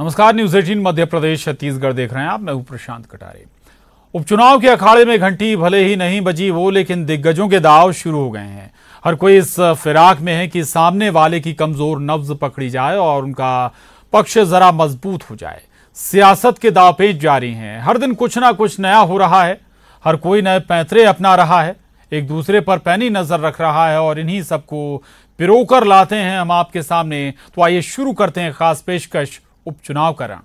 नमस्कार, न्यूज 18 मध्य प्रदेश छत्तीसगढ़ देख रहे हैं आप। मैं हूं प्रशांत कटारे। उपचुनाव के अखाड़े में घंटी भले ही नहीं बजी वो, लेकिन दिग्गजों के दांव शुरू हो गए हैं। हर कोई इस फिराक में है कि सामने वाले की कमजोर नब्ज पकड़ी जाए और उनका पक्ष जरा मजबूत हो जाए। सियासत के दांवपेच जारी हैं। हर दिन कुछ ना कुछ नया हो रहा है। हर कोई नए पैंतरे अपना रहा है, एक दूसरे पर पैनी नजर रख रहा है और इन्हीं सबको पिरोकर लाते हैं हम आपके सामने। तो आइए शुरू करते हैं खास पेशकश उपचुनाव का रण।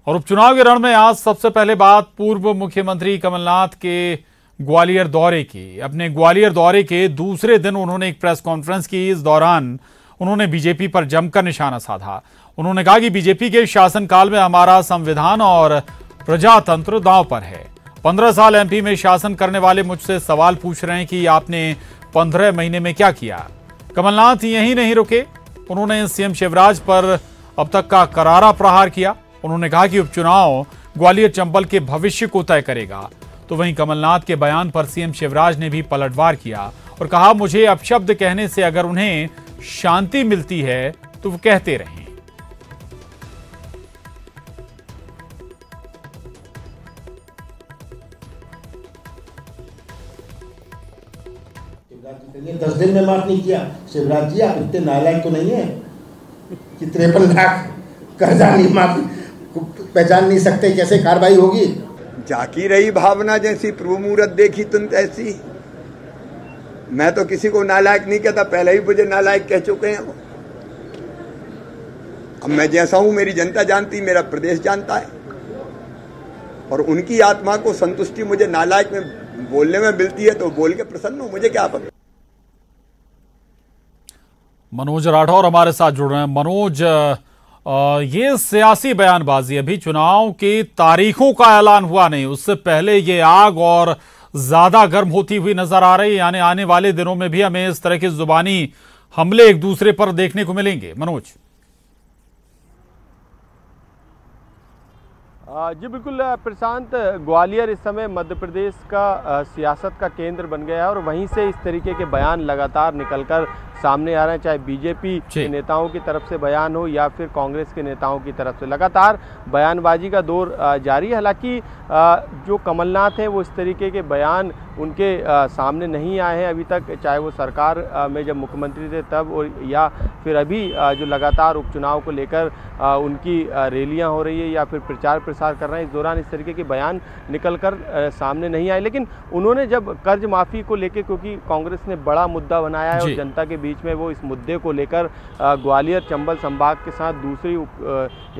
और उपचुनाव के रण में आज सबसे पहले बात पूर्व मुख्यमंत्री कमलनाथ के ग्वालियर दौरे की। अपने ग्वालियर दौरे के दूसरे दिन उन्होंने एक प्रेस कॉन्फ्रेंस की। इस दौरान उन्होंने बीजेपी पर जमकर निशाना साधा। उन्होंने कहा कि बीजेपी के शासनकाल में हमारा संविधान और प्रजातंत्र दांव पर है। 15 साल एमपी में शासन करने वाले मुझसे सवाल पूछ रहे हैं कि आपने 15 महीने में क्या किया। कमलनाथ यहीं नहीं रुके, उन्होंने सीएम शिवराज पर अब तक का करारा प्रहार किया। उन्होंने कहा कि उपचुनाव ग्वालियर चंबल के भविष्य को तय करेगा। तो वहीं कमलनाथ के बयान पर सीएम शिवराज ने भी पलटवार किया और कहा, मुझे अपशब्द कहने से अगर उन्हें शांति मिलती है तो वो कहते रहें। शिवराज जी 10 दिन में माफ नहीं किया। शिवराज जी आप इतने नालायक तो नहीं है कि 53 लाख कर्जा नहीं माफ पहचान नहीं सकते, कैसे कार्रवाई होगी। जाकी रही भावना जैसी प्रभु मूरत देखी तुम तैसी। मैं तो किसी को नालायक नहीं कहता, पहले ही मुझे नालायक कह चुके हैं वो। अब मैं जैसा हूं मेरी जनता जानती, मेरा प्रदेश जानता है और उनकी आत्मा को संतुष्टि मुझे नालायक में बोलने में मिलती है तो बोल के प्रसन्न हूं, मुझे क्या पता। मनोज राठौर हमारे साथ जुड़ रहे हैं। मनोज, ये सियासी बयानबाजी, अभी चुनाव की तारीखों का ऐलान हुआ नहीं, उससे पहले ये आग और ज्यादा गर्म होती हुई नजर आ रही है। यानी आने वाले दिनों में भी हमें इस तरह के जुबानी हमले एक दूसरे पर देखने को मिलेंगे। मनोज। जी बिल्कुल प्रशांत, ग्वालियर इस समय मध्य प्रदेश का सियासत का केंद्र बन गया है और वहीं से इस तरीके के बयान लगातार निकलकर सामने आ रहे हैं, चाहे बीजेपी के नेताओं की तरफ से बयान हो या फिर कांग्रेस के नेताओं की तरफ से। लगातार बयानबाजी का दौर जारी है। हालांकि जो कमलनाथ हैं वो इस तरीके के बयान उनके सामने नहीं आए हैं अभी तक, चाहे वो सरकार में जब मुख्यमंत्री थे तब और या फिर अभी जो लगातार उपचुनाव को लेकर उनकी रैलियां हो रही है या फिर प्रचार प्रसार कर रहे हैं, इस दौरान इस तरीके के बयान निकलकर सामने नहीं आए। लेकिन उन्होंने जब कर्ज माफ़ी को लेकर, क्योंकि कांग्रेस ने बड़ा मुद्दा बनाया है और जनता के बीच में वो इस मुद्दे को लेकर ग्वालियर चंबल संभाग के साथ दूसरी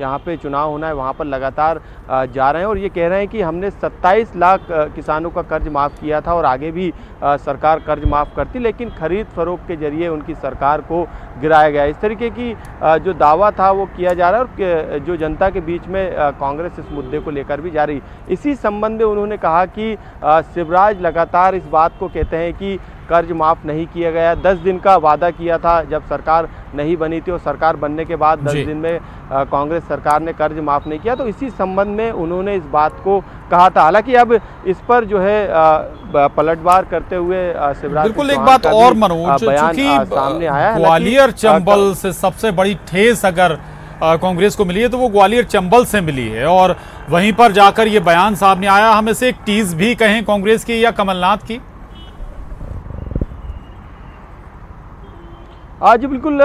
यहाँ पे चुनाव होना है वहाँ पर लगातार जा रहे हैं और ये कह रहे हैं कि हमने 27 लाख किसानों का कर्ज माफ़ किया था और आगे भी सरकार कर्ज माफ़ करती, लेकिन खरीद फरोख्त के जरिए उनकी सरकार को गिराया गया। इस तरीके की जो दावा था वो किया जा रहा है और जो जनता के बीच में कांग्रेस इस मुद्दे को लेकर भी जा रही। इसी संबंध में उन्होंने कहा कि शिवराज लगातार इस बात को कहते हैं कि कर्ज माफ़ नहीं किया गया। 10 दिन का वादा किया था जब सरकार नहीं बनी थी और सरकार बनने के बाद 10 दिन में कांग्रेस सरकार ने कर्ज माफ़ नहीं किया। तो इसी संबंध में उन्होंने इस बात को कहा था। हालांकि अब इस पर जो है पलटवार करते हुए शिवराज बिल्कुल एक बात और मनोज, चूंकि सामने आया ग्वालियर चंबल से सबसे बड़ी ठेस अगर कांग्रेस को मिली है तो वो ग्वालियर चंबल से मिली है और वहीं पर जाकर ये बयान सामने आया। हम इसे एक टीज भी कहें कांग्रेस की या कमलनाथ की। आज बिल्कुल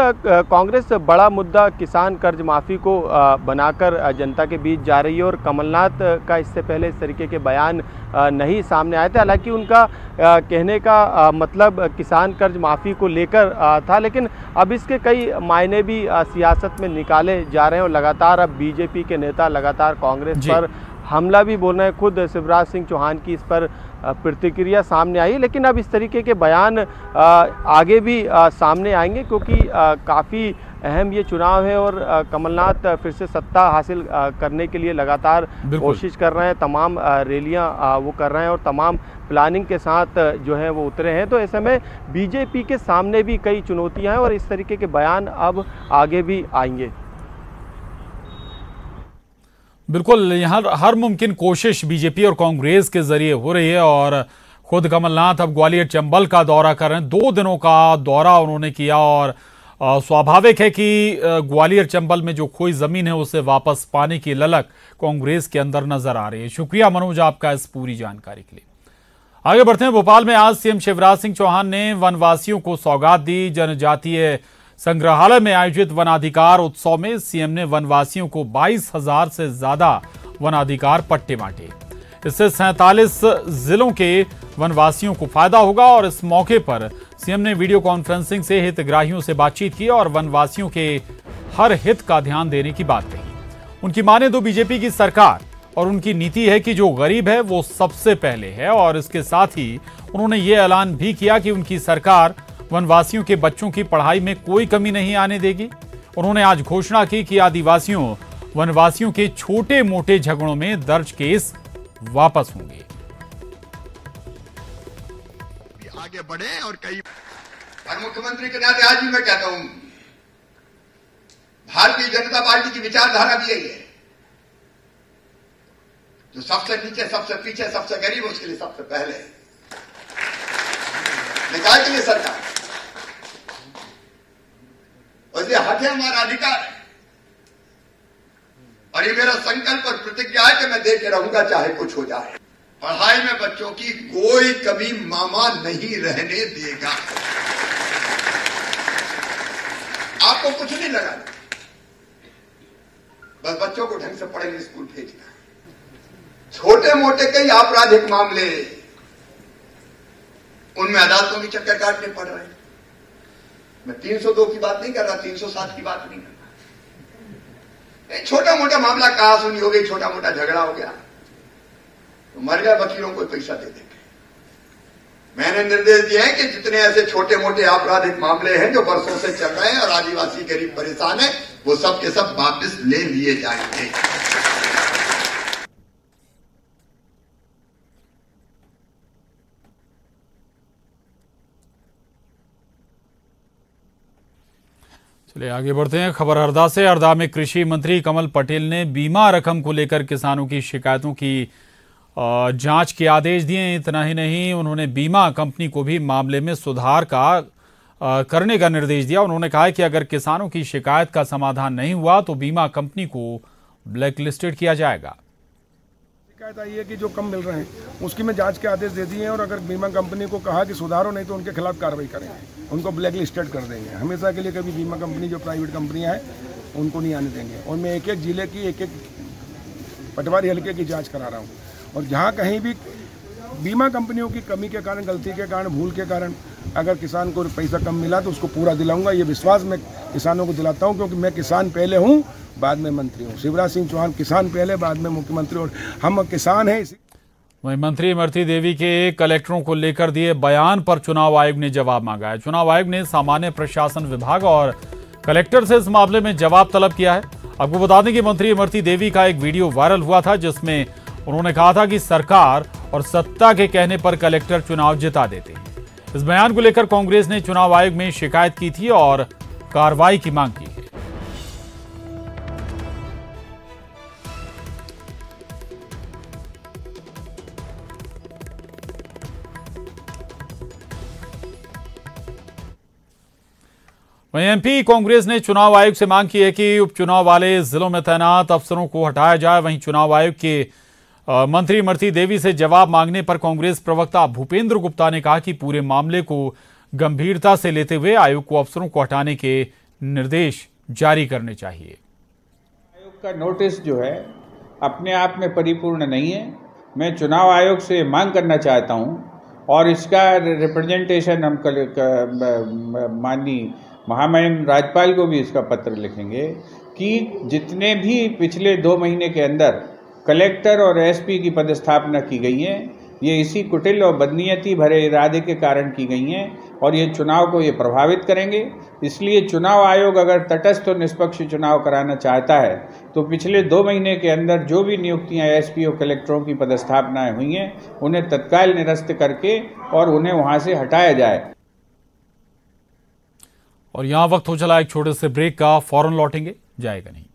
कांग्रेस बड़ा मुद्दा किसान कर्ज माफ़ी को बनाकर जनता के बीच जा रही है और कमलनाथ का इससे पहले इस तरीके के बयान नहीं सामने आए थे। हालांकि उनका कहने का मतलब किसान कर्ज माफ़ी को लेकर था, लेकिन अब इसके कई मायने भी सियासत में निकाले जा रहे हैं और लगातार अब बीजेपी के नेता लगातार कांग्रेस पर हमला भी बोल रहे हैं। खुद शिवराज सिंह चौहान की इस पर प्रतिक्रिया सामने आई, लेकिन अब इस तरीके के बयान आगे भी सामने आएंगे क्योंकि काफ़ी अहम ये चुनाव है और कमलनाथ फिर से सत्ता हासिल करने के लिए लगातार कोशिश कर रहे हैं। तमाम रैलियां वो कर रहे हैं और तमाम प्लानिंग के साथ जो है वो उतरे हैं। तो ऐसे में बीजेपी के सामने भी कई चुनौतियां हैं और इस तरीके के बयान अब आगे भी आएंगे। बिल्कुल, यहाँ हर मुमकिन कोशिश बीजेपी और कांग्रेस के जरिए हो रही है और खुद कमलनाथ अब ग्वालियर चंबल का दौरा कर रहे हैं। 2 दिनों का दौरा उन्होंने किया और स्वाभाविक है कि ग्वालियर चंबल में जो खोई जमीन है उसे वापस पाने की ललक कांग्रेस के अंदर नजर आ रही है। शुक्रिया मनोज आपका इस पूरी जानकारी के लिए। आगे बढ़ते हैं। भोपाल में आज सीएम शिवराज सिंह चौहान ने वनवासियों को सौगात दी। जनजातीय संग्रहालय में आयोजित वनाधिकार उत्सव में सीएम ने वनवासियों को 22,000 से ज्यादा वनाधिकार पट्टे बांटे। इससे 47 जिलों के वनवासियों को फायदा होगा और इस मौके पर सीएम ने वीडियो कॉन्फ्रेंसिंग से हितग्राहियों से बातचीत की और वनवासियों के हर हित का ध्यान देने की बात कही। उनकी माने तो बीजेपी की सरकार और उनकी नीति है कि जो गरीब है वो सबसे पहले है और इसके साथ ही उन्होंने ये ऐलान भी किया कि उनकी सरकार वनवासियों के बच्चों की पढ़ाई में कोई कमी नहीं आने देगी। उन्होंने आज घोषणा की कि आदिवासियों वनवासियों के छोटे मोटे झगड़ों में दर्ज केस वापस होंगे। आगे बढ़े और मुख्यमंत्री के नाते आज भी मैं कहता हूं, भारतीय जनता पार्टी की विचारधारा भी यही है, जो सबसे नीचे, सबसे पीछे, सबसे गरीब, उसके लिए सबसे पहले निकाय के लिए सरकार, और इसलिए हक है, हमारा अधिकार है। और ये मेरा संकल्प और प्रतिज्ञा है कि मैं दे के रहूंगा चाहे कुछ हो जाए। पढ़ाई में बच्चों की कोई कमी मामा नहीं रहने देगा। आपको कुछ नहीं लगा, बस बच्चों को ढंग से पढ़ेंगे, स्कूल भेजना। छोटे मोटे कई आपराधिक मामले, उनमें अदालतों की चक्कर काटने पड़ रहे हैं। मैं 302 की बात नहीं कर रहा, 307 की बात नहीं कर रहा। छोटा मोटा मामला कहा सुनी हो गई, छोटा मोटा झगड़ा हो गया तो मर गया, वकीलों को पैसा दे देंगे। मैंने निर्देश दिए हैं कि जितने ऐसे छोटे मोटे आपराधिक मामले हैं जो वर्षों से चल रहे हैं और आदिवासी गरीब परेशान है, वो सब के सब वापस ले लिए जाएंगे। चलिए आगे बढ़ते हैं। खबर हरदा से। हरदा में कृषि मंत्री कमल पटेल ने बीमा रकम को लेकर किसानों की शिकायतों की जांच के आदेश दिए। इतना ही नहीं, उन्होंने बीमा कंपनी को भी मामले में सुधार करने का निर्देश दिया। उन्होंने कहा कि अगर किसानों की शिकायत का समाधान नहीं हुआ तो बीमा कंपनी को ब्लैकलिस्टेड किया जाएगा। शिकायत आई है कि जो कम मिल रहे हैं उसकी मैं जांच के आदेश दे दिए हैं और अगर बीमा कंपनी को कहा कि सुधारो नहीं तो उनके खिलाफ कार्रवाई करेंगे, उनको ब्लैक लिस्टेड कर देंगे। हमेशा के लिए कभी बीमा कंपनी जो प्राइवेट कंपनियां हैं उनको नहीं आने देंगे। और मैं एक एक जिले की, एक एक पटवारी हल्के की जांच करा रहा हूँ और जहाँ कहीं भी बीमा कंपनियों की कमी के कारण, गलती के कारण, भूल के कारण अगर किसान को पैसा कम मिला तो उसको पूरा दिलाऊंगा। ये विश्वास मैं किसानों को दिलाता हूँ, क्योंकि मैं किसान पहले हूँ, बाद में मंत्री हूँ। शिवराज सिंह चौहान किसान पहले, बाद में मुख्यमंत्री, और हम किसान हैं। वहीं मंत्री इमरती देवी के कलेक्टरों को लेकर दिए बयान पर चुनाव आयोग ने जवाब मांगा है। चुनाव आयोग ने सामान्य प्रशासन विभाग और कलेक्टर से इस मामले में जवाब तलब किया है। आपको बता दें कि मंत्री इमरती देवी का एक वीडियो वायरल हुआ था जिसमें उन्होंने कहा था कि सरकार और सत्ता के कहने पर कलेक्टर चुनाव जिता देते हैं। इस बयान को लेकर कांग्रेस ने चुनाव आयोग में शिकायत की थी और कार्रवाई की मांग की है। वहीं एमपी कांग्रेस ने चुनाव आयोग से मांग की है कि उपचुनाव वाले जिलों में तैनात अफसरों को हटाया जाए। वहीं चुनाव आयोग के मंत्री इमरती देवी से जवाब मांगने पर कांग्रेस प्रवक्ता भूपेंद्र गुप्ता ने कहा कि पूरे मामले को गंभीरता से लेते हुए आयोग को अफसरों को हटाने के निर्देश जारी करने चाहिए। आयोग का नोटिस जो है अपने आप में परिपूर्ण नहीं है। मैं चुनाव आयोग से मांग करना चाहता हूं और इसका रिप्रेजेंटेशन हम माननीय महामहिम राज्यपाल को भी इसका पत्र लिखेंगे कि जितने भी पिछले 2 महीने के अंदर कलेक्टर और एसपी की पदस्थापना की गई है, ये इसी कुटिल और बदनीयती भरे इरादे के कारण की गई हैं और ये चुनाव को ये प्रभावित करेंगे। इसलिए चुनाव आयोग अगर तटस्थ और निष्पक्ष चुनाव कराना चाहता है तो पिछले 2 महीने के अंदर जो भी नियुक्तियां एसपी और कलेक्टरों की पदस्थापनाएं हुई हैं उन्हें तत्काल निरस्त करके और उन्हें वहां से हटाया जाए। और यहां वक्त हो चला एक छोटे से ब्रेक का, फौरन लौटेंगे, जाएगा नहीं।